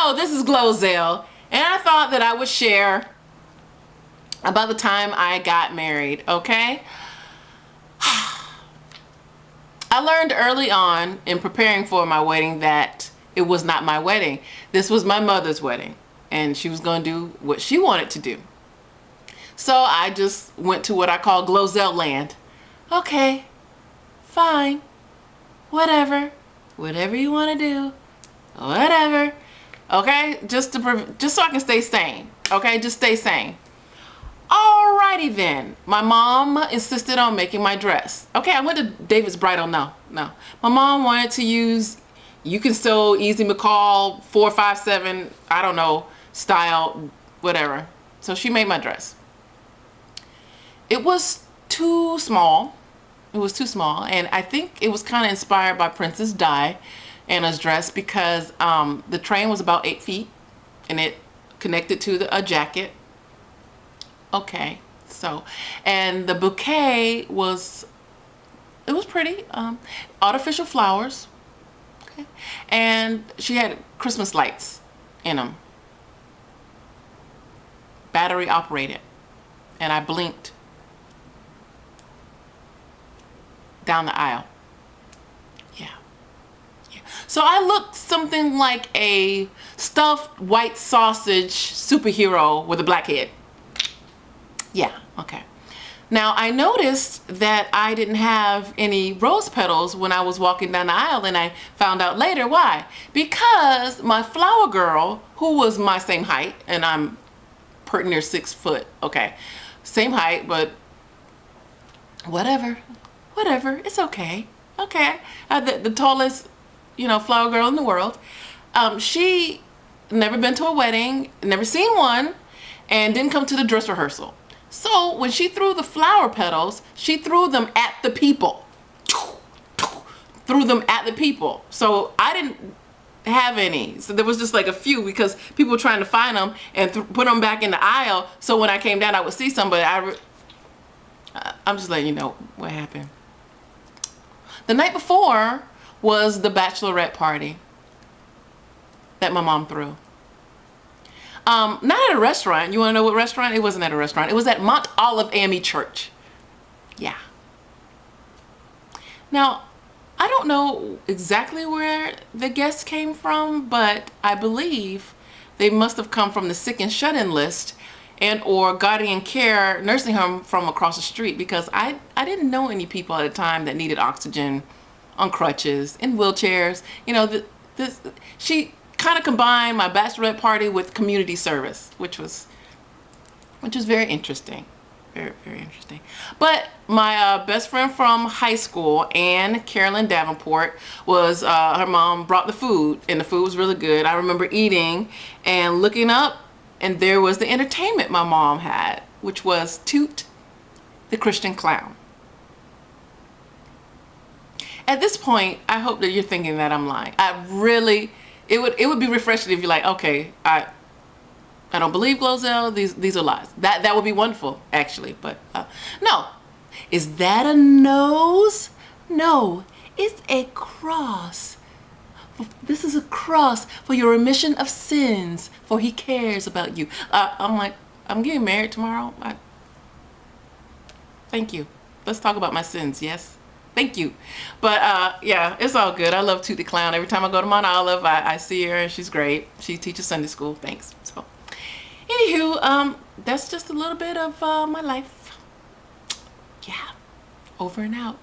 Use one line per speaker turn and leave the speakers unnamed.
Hello, this is GloZell, and I thought that I would share about the time I got married, okay? I learned early on in preparing for my wedding that it was not my wedding. This was my mother's wedding, and she was going to do what she wanted to do. So I just went to what I call GloZell land. Okay, fine, whatever you want to do, whatever. Okay, just so I can stay sane. Okay, just stay sane. Alrighty then. My mom insisted on making my dress. Okay, I went to David's Bridal. No. My mom wanted to use, you can sew Easy McCall 457, I don't know, style, whatever. So she made my dress. It was too small. It was too small, and I think it was kind of inspired by Princess Di Anna's dress because the train was about 8 feet and it connected to a jacket. Okay, so, and the bouquet was pretty, artificial flowers, okay, and she had Christmas lights in them, battery operated, and I blinked down the aisle. So I looked something like a stuffed white sausage superhero with a black head. Yeah, okay. Now I noticed that I didn't have any rose petals when I was walking down the aisle, and I found out later why. Because my flower girl, who was my same height, and I'm pretty near 6 foot, okay, same height, but whatever, it's okay. Okay, the tallest, flower girl in the world. She never been to a wedding, never seen one, and didn't come to the dress rehearsal. So when she threw the flower petals, she threw them at the people. Threw them at the people. So I didn't have any. So there was just like a few because people were trying to find them and put them back in the aisle. So when I came down, I would see some, but I'm just letting you know what happened. The night before was the bachelorette party that my mom threw. Not at a restaurant. You want to know what restaurant? It wasn't at a restaurant. It was at Mount Olive AME Church. Yeah. Now, I don't know exactly where the guests came from, but I believe they must have come from the sick and shut-in list and or guardian care nursing home from across the street, because I didn't know any people at the time that needed oxygen, on crutches, in wheelchairs. She kind of combined my bachelorette party with community service, which was very interesting, very interesting. But my best friend from high school, Ann Carolyn Davenport, was her mom brought the food, and the food was really good. I remember eating and looking up, and there was the entertainment my mom had, which was Toot the Christian Clown. At this point, I hope that you're thinking that I'm lying. It would be refreshing if you're like, okay, I don't believe GloZell, these are lies. That would be wonderful, actually, but no. Is that a nose? No, it's a cross. This is a cross for your remission of sins, for he cares about you. I'm like, I'm getting married tomorrow. Thank you. Let's talk about my sins, yes? Thank you. But yeah, it's all good. I love Toot the Clown. Every time I go to Mount Olive, I see her and she's great. She teaches Sunday school. Thanks. So, anywho, that's just a little bit of my life. Yeah, over and out.